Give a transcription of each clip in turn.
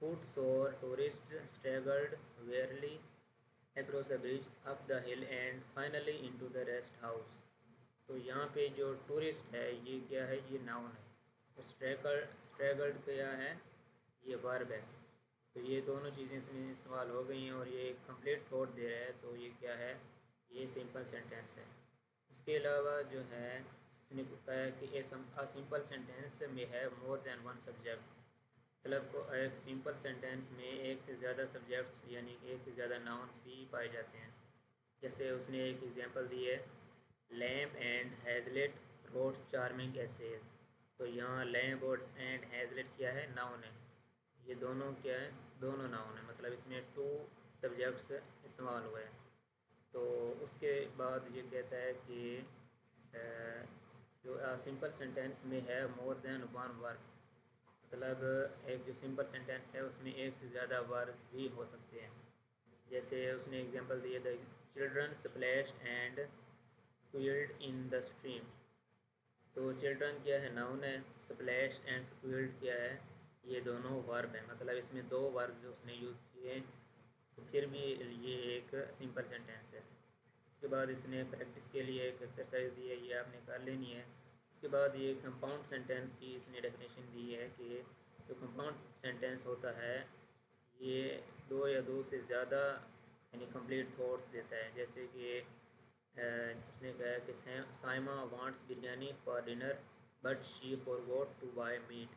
Foot sore tourist straggled wearily across the bridge, up the hill and finally into the rest house. تو یہاں پہ جو tourist ہے یہ کیا ہے، یہ ناؤن ہے. اسٹریگلڈ کیا ہے، یہ ورب ہے. تو یہ دونوں چیزیں اس میں استعمال ہو گئی ہیں اور یہ ایک کمپلیٹ تھاٹ دے رہا ہے. تو یہ کیا ہے، یہ سمپل سینٹینس ہے. اس کے علاوہ جو ہے اس نے بتایا کہ اے سمپل سینٹینس میں ہے مور دین ون سبجیکٹ. مطلب کو ایک سمپل سینٹینس میں ایک سے زیادہ سبجیکٹس یعنی کہ ایک سے زیادہ ناؤنس بھی پائے جاتے ہیں. جیسے اس نے ایک ایگزامپل دی ہے، Lamb and Hazlitt wrote charming essays. تو یہاں لیمپ اور اینڈ ہیزلیٹ کیا ہے، ناؤن ہے. یہ دونوں کیا ہے، دونوں ناؤن ہے. مطلب اس میں ٹو سبجیکٹس استعمال ہوئے ہیں. تو اس کے بعد یہ کہتا ہے کہ جو سمپل سینٹینس میں ہے مور دین ون ورک. مطلب ایک جو سمپل سینٹینس ہے اس میں ایک سے زیادہ ورک بھی ہو سکتے ہیں. جیسے اس نے ایگزامپل دی ہے، the children splash and squeal in the stream. تو چلڈرن کیا ہے، ناؤن ہے. سپلیش اینڈ اسکویلڈ کیا ہے، یہ دونوں ورب ہیں. مطلب اس میں دو ورب جو اس نے یوز کیے ہیں، تو پھر بھی یہ ایک سمپل سینٹینس ہے. اس کے بعد اس نے پریکٹس کے لیے ایک ایکسرسائز دی ہے، یہ آپ نے کر لینی ہے. اس کے بعد یہ کمپاؤنڈ سینٹینس کی اس نے ڈیفینیشن دی ہے کہ جو کمپاؤنڈ سینٹینس ہوتا ہے یہ دو یا دو سے زیادہ یعنی کمپلیٹ تھاٹس دیتا ہے. جیسے کہ اس نے کہا ہے کہ Saima wants biryani for dinner but she forgot to buy meat.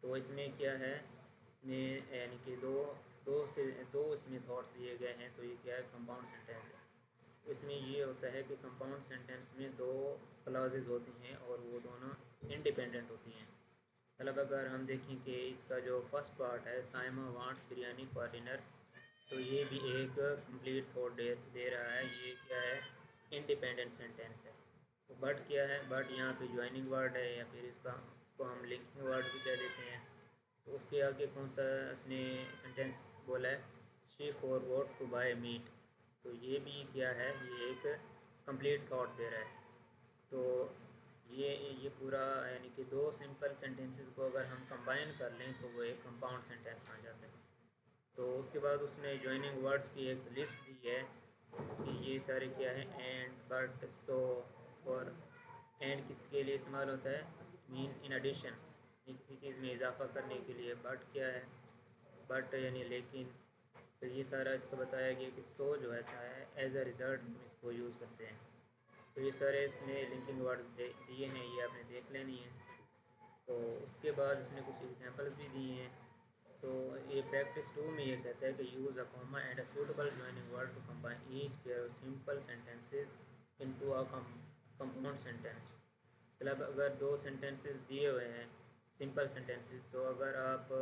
تو اس میں کیا ہے، اس میں یعنی کہ دو اس میں تھاٹس دیے گئے ہیں. تو یہ کیا ہے، کمپاؤنڈ سینٹینس ہے. اس میں یہ ہوتا ہے کہ کمپاؤنڈ سینٹینس میں دو کلازز ہوتی ہیں اور وہ دونوں انڈیپینڈنٹ ہوتی ہیں. مطلب اگر ہم دیکھیں کہ اس کا جو فرسٹ پارٹ ہے، Saima wants biryani for dinner, تو یہ بھی ایک کمپلیٹ تھاٹ دے رہا ہے. یہ کیا ہے، انڈیپینڈنٹ سینٹینس ہے. تو بٹ کیا ہے، بٹ یہاں پہ جوائننگ ورڈ ہے یا پھر اس کو ہم لنکنگ ورڈ بھی کہہ دیتے ہیں. تو اس کے آگے کون سا اس نے سینٹینس بولا ہے، she forgot to buy meat. تو یہ بھی کیا ہے، یہ ایک کمپلیٹ تھاٹ دے رہا ہے. تو یہ پورا یعنی کہ دو سمپل سینٹینسز کو اگر ہم کمبائن کر لیں تو وہ ایک کمپاؤنڈ سینٹینس بن جاتا ہے. تو اس کے بعد اس نے جوائننگ ورڈز کی ایک لسٹ دی ہے کہ یہ سارے کیا ہیں، اینڈ، بٹ، سو. اور اینڈ کس کے لیے استعمال ہوتا ہے، مینس ان ایڈیشن، کسی چیز میں اضافہ کرنے کے لیے. بٹ کیا ہے، بٹ یعنی لیکن. تو یہ سارا اس کو بتایا گیا کہ سو جو ہے ایز اے ریزلٹ ہم اس کو یوز کرتے ہیں. تو یہ سارے اس نے لنکنگ ورڈ دیے ہیں، یہ آپ نے دیکھ لینی ہے. تو اس کے بعد اس نے کچھ ایگزامپلس بھی دیے ہیں. تو یہ پریکٹس 2 میں یہ کہتا ہے کہ use a comma and a suitable joining word to combine each pair of simple sentences into a compound sentence. مطلب اگر دو سینٹینسز دیے ہوئے ہیں سمپل سینٹینسز، تو اگر آپ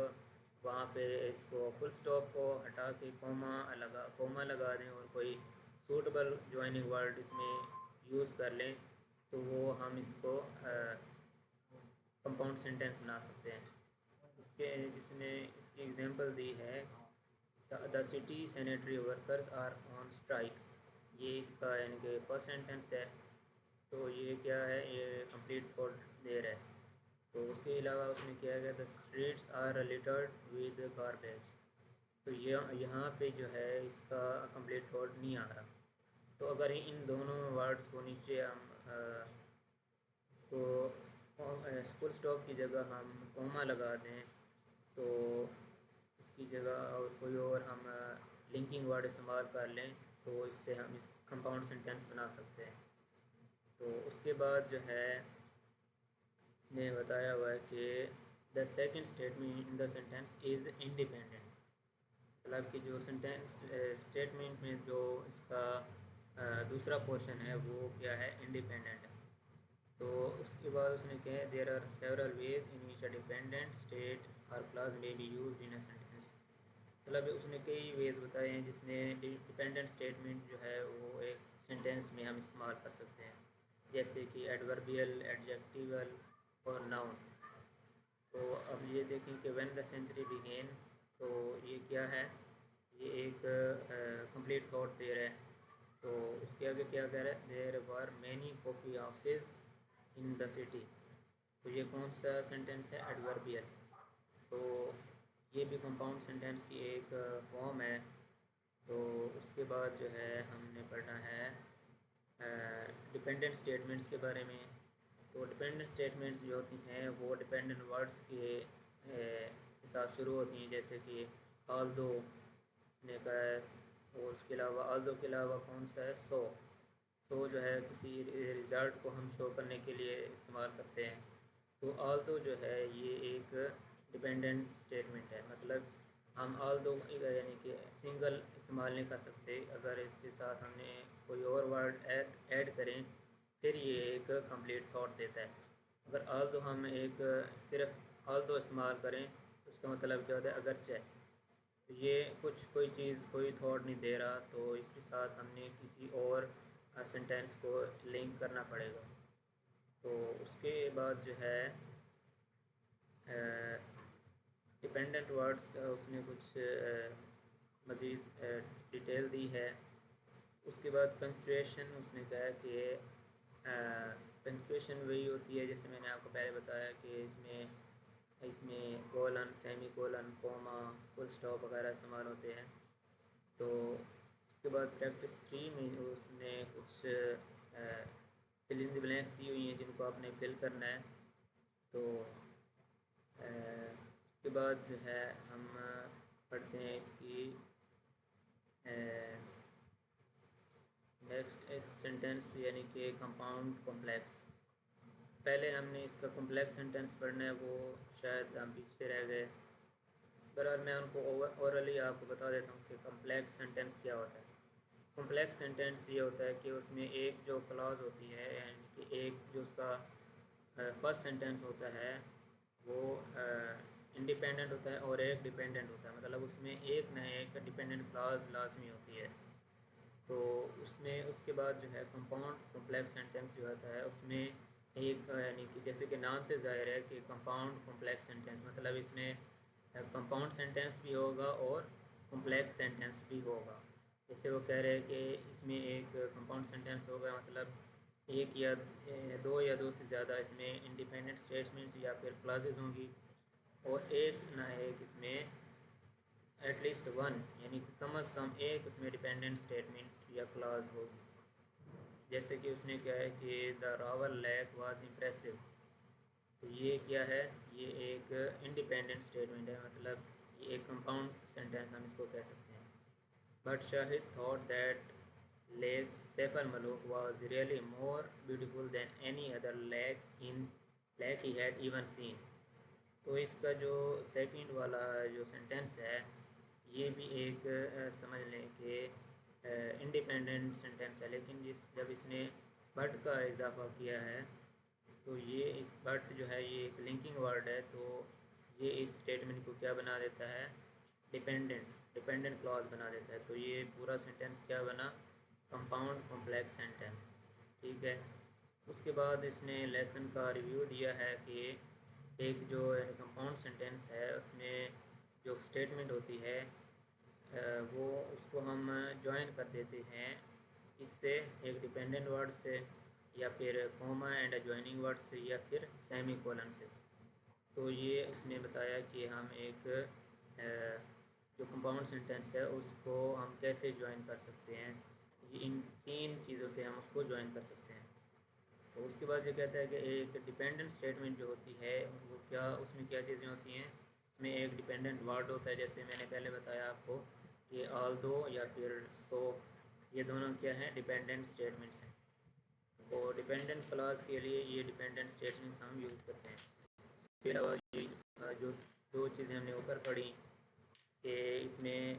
وہاں پہ اس کو فل اسٹاپ کو ہٹا کے کوما لگا دیں اور کوئی سوٹیبل جوائننگ ورڈ اس میں یوز کر لیں تو وہ ہم اس کو کمپاؤنڈ سینٹینس بنا سکتے ہیں. جس نے اس کی ایگزامپل دی ہے، the city sanitary workers are on strike. یہ اس کا یعنی کہ فرسٹ سینٹینس ہے. تو یہ کیا ہے، یہ کمپلیٹ تھاٹ دے رہا ہے. تو اس کے علاوہ اس نے کیا گیا، the streets are littered with garbage. تو یہاں پہ جو ہے اس کا کمپلیٹ تھاٹ نہیں آ رہا. تو اگر ان دونوں ورڈز کو نیچے ہم اس کو فل اسٹاپ کی جگہ ہم کوما لگا دیں تو اس کی جگہ اور کوئی اور ہم لنکنگ ورڈ استعمال کر لیں تو اس سے ہم اس کمپاؤنڈ سینٹینس بنا سکتے ہیں. تو اس کے بعد جو ہے اس نے بتایا ہوا ہے کہ the second statement in the sentence is independent. مطلب کہ جو سینٹینس اسٹیٹمنٹ میں جو اس کا دوسرا پورشن ہے وہ کیا ہے، انڈیپینڈنٹ ہے. تو اس کے بعد اس نے کہا ہے there are several ways in which a dependent state اور کلاس میں be used in a sentence. مطلب اس نے کئی ویز بتائے ہیں جس میں ڈیپینڈنٹ اسٹیٹمنٹ جو ہے وہ ایک سینٹینس میں ہم استعمال کر سکتے ہیں. جیسے کہ ایڈوربیل، ایڈجیکٹیول اور ناؤن. تو اب یہ دیکھیں کہ وین دا سینچری بگین، تو یہ کیا ہے، یہ ایک کمپلیٹ تھاٹ دے رہا ہے. تو اس کے آگے کیا کہہ رہا ہے، there were many coffee houses in the city. تو یہ کون سا سینٹینس ہے، ایڈوربیل. تو یہ بھی کمپاؤنڈ سینٹینس کی ایک فارم ہے۔ تو اس کے بعد جو ہے ہم نے پڑھنا ہے ڈپینڈنٹ اسٹیٹمنٹس کے بارے میں۔ تو ڈپینڈنٹ اسٹیٹمنٹس جو ہوتی ہیں وہ ڈپینڈنٹ ورڈس کے ساتھ شروع ہوتی ہیں، جیسے کہ آل دو نے کہا ہے، اور اس کے علاوہ آل دو کے علاوہ کون سا ہے، سو جو ہے کسی ریزلٹ کو ہم شو کرنے کے لیے استعمال کرتے ہیں۔ تو آل دو جو ہے یہ ایک ڈپینڈنٹ اسٹیٹمنٹ ہے، مطلب ہم آل دو یعنی کہ سنگل استعمال نہیں کر سکتے، اگر اس کے ساتھ ہم نے کوئی اور ورڈ ایڈ کریں پھر یہ ایک کمپلیٹ تھاٹ دیتا ہے۔ اگر آل دو ہم ایک صرف آل دو استعمال کریں تو اس کا مطلب کیا ہوتا ہے، اگرچہ۔ تو یہ کوئی چیز کوئی تھاٹ نہیں دے رہا، تو اس کے ساتھ ہم نے کسی اور سینٹینس کو لنک کرنا پڑے گا۔ تو اس کے بعد جو ہے ڈپینڈنٹ ورڈس کا اس نے کچھ مزید ڈیٹیل دی ہے۔ اس کے بعد پنکچویشن اس نے کہا کہ پنکچویشن وہی ہوتی ہے جیسے میں نے آپ کو پہلے بتایا کہ اس میں کولن، سیمی کولن، کوما، فل اسٹاپ وغیرہ استعمال ہوتے ہیں۔ تو اس کے بعد پریکٹس 3 میں اس نے کچھ فل ان دی بلینکس دی ہوئی ہیں جن کو آپ نے فل کرنا ہے۔ تو اس کے بعد جو ہے ہم پڑھتے ہیں اس کی نیکسٹ سینٹینس یعنی کہ کمپاؤنڈ کمپلیکس۔ پہلے ہم نے اس کا کمپلیکس سینٹینس پڑھنا ہے، وہ شاید ہم پیچھے رہ گئے۔ برحال میں ان کو اورلی آپ کو بتا دیتا ہوں کہ کمپلیکس سینٹینس کیا ہوتا ہے۔ کمپلیکس سینٹینس یہ ہوتا ہے کہ اس میں ایک جو کلاز ہوتی ہے یعنی کہ ایک جو اس کا فرسٹ سینٹینس ہوتا ہے وہ انڈیپینڈنٹ ہوتا ہے اور ایک ڈیپینڈنٹ ہوتا ہے، مطلب اس میں ایک نہ ایک ڈیپینڈنٹ کلاز لازمی ہوتی ہے۔ تو اس کے بعد جو ہے کمپاؤنڈ کمپلیکس سینٹینس جو ہوتا ہے اس میں ایک یعنی کہ جیسے کہ نام سے ظاہر ہے کہ کمپاؤنڈ کمپلیکس سینٹینس، مطلب اس میں کمپاؤنڈ سینٹینس بھی ہوگا اور کمپلیکس سینٹینس بھی ہوگا۔ جیسے وہ کہہ رہے ہیں کہ اس میں ایک کمپاؤنڈ سینٹینس ہوگا، مطلب ایک یا دو سے زیادہ اس میں انڈیپینڈنٹ اسٹیٹمنٹس یا پھر کلازز ہوں گی، اور ایک نہ ایک اس میں ایٹ لیسٹ ون یعنی کہ کم از کم ایک اس میں ڈیپینڈنٹ اسٹیٹمنٹ یا کلاز ہوگی۔ جیسے کہ اس نے کہا ہے کہ دا راول لیک واز امپریسو، تو یہ کیا ہے، یہ ایک انڈیپینڈنٹ اسٹیٹمنٹ ہے، مطلب یہ ایک کمپاؤنڈ سینٹینس ہم اس کو کہہ سکتے ہیں۔ But Shahid thought that lake Saif ul-Muluk was really more beautiful than any other lake he had even seen. تو اس کا جو سیکنڈ والا جو سینٹینس ہے یہ بھی ایک سمجھ لیں کہ انڈیپینڈنٹ سینٹینس ہے، لیکن جب اس نے بٹ کا اضافہ کیا ہے تو یہ اس بٹ جو ہے یہ ایک لنکنگ ورڈ ہے، تو یہ اس اسٹیٹمنٹ کو کیا بنا دیتا ہے، ڈیپینڈنٹ کلاز بنا دیتا ہے۔ تو یہ پورا سینٹینس کیا بنا، کمپاؤنڈ کمپلیکس سینٹینس، ٹھیک ہے۔ اس کے بعد اس نے لیسن کا ریویو دیا ہے کہ ایک جو کمپاؤنڈ سینٹینس ہے اس میں جو اسٹیٹمنٹ ہوتی ہے وہ اس کو ہم جوائن کر دیتے ہیں اس سے ایک ڈیپینڈنٹ ورڈ سے، یا پھر کوما اینڈ جوائننگ ورڈ سے، یا پھر سیمی کولن سے۔ تو یہ اس نے بتایا کہ ہم ایک جو کمپاؤنڈ سینٹینس ہے اس کو ہم کیسے جوائن کر سکتے ہیں، ان 3 چیزوں سے ہم اس کو جوائن کر سکتے ہیں۔ تو اس کے بعد یہ کہتا ہے کہ ایک ڈیپینڈنٹ اسٹیٹمنٹ جو ہوتی ہے وہ کیا، اس میں کیا چیزیں ہوتی ہیں، اس میں ایک ڈیپینڈنٹ ورڈ ہوتا ہے، جیسے میں نے پہلے بتایا آپ کو کہ آل دو یا پھر سو، یہ دونوں کیا ہیں، ڈیپینڈنٹ اسٹیٹمنٹس ہیں۔ اور ڈیپینڈنٹ کلاس کے لیے یہ ڈیپینڈنٹ اسٹیٹمنٹس ہم یوز کرتے ہیں۔ اس کے علاوہ جو 2 چیزیں ہم نے اوپر پڑھی کہ اس میں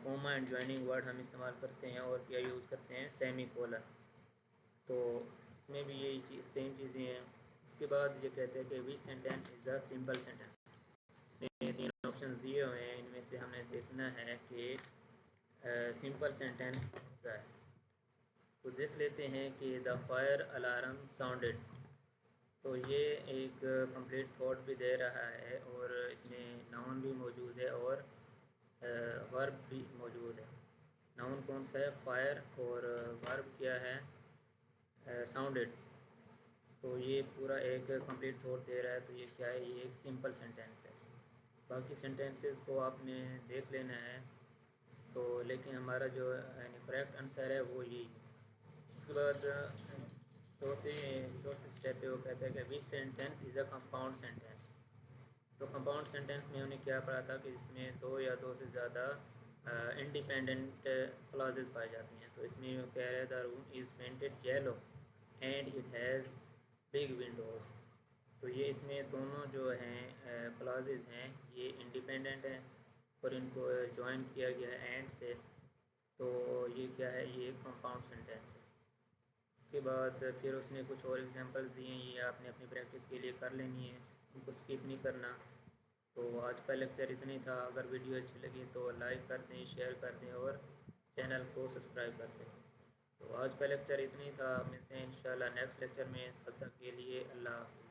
کوما اینڈ جوائننگ ورڈ ہم استعمال کرتے ہیں اور کیا یوز کرتے ہیں، سیمی کولن۔ تو اس میں بھی یہی سیم چیزیں ہیں۔ اس کے بعد یہ کہتے ہیں کہ which sentence is a simple sentence. اس میں 3 آپشنز دیے ہوئے ہیں، ان میں سے ہم نے دیکھنا ہے کہ سمپل سینٹینس کون سا ہے۔ تو دیکھ لیتے ہیں کہ دا فائر الارم ساؤنڈڈ، تو یہ ایک کمپلیٹ تھاٹ بھی دے رہا ہے، اور اس میں ناؤن بھی موجود ہے اور ورب بھی موجود ہے۔ ناؤن کون سا ہے، فائر، اور ورب کیا ہے، ساؤنڈڈ۔ تو یہ پورا ایک کمپلیٹ تھاٹ دے رہا ہے، تو یہ کیا ہے، یہ ایک سمپل سینٹینس ہے۔ باقی سینٹینسز کو آپ نے دیکھ لینا ہے، تو لیکن ہمارا جو یعنی کریکٹ آنسر ہے وہ یہی ہے۔ اس کے بعد چوتھی اسٹیپ پہ وہ کہتا ہے کہ which sentence is a compound sentence. تو کمپاؤنڈ سینٹینس میں ہم نے کیا پڑھا تھا کہ اس میں دو یا دو سے زیادہ انڈیپینڈنٹ کلازز پائی جاتی ہیں۔ تو اس میں وہ کہہ رہا ہے the room is painted yellow and it has big windows. تو یہ اس میں دونوں جو ہیں کلازز ہیں یہ انڈیپینڈنٹ ہیں اور ان کو جوائن کیا گیا ہے اینڈ سے، تو یہ کیا ہے، یہ کمپاؤنڈ سینٹینس ہے۔ اس کے بعد پھر اس نے کچھ اور ایگزامپلس دیے ہیں، یہ آپ نے اپنی پریکٹس کے لیے کر لینی ہے، ان کو اسکپ نہیں کرنا۔ تو آج کا لیکچر اتنا ہی تھا۔ اگر ویڈیو اچھی لگی تو لائک کر دیں، شیئر کر دیں اور چینل کو سبسکرائب کر دیں۔ تو آج کا لیکچر اتنا ہی تھا، ملتے ہیں انشاءاللہ نیکسٹ لیکچر میں، تب تک کے لیے اللہ حافظ۔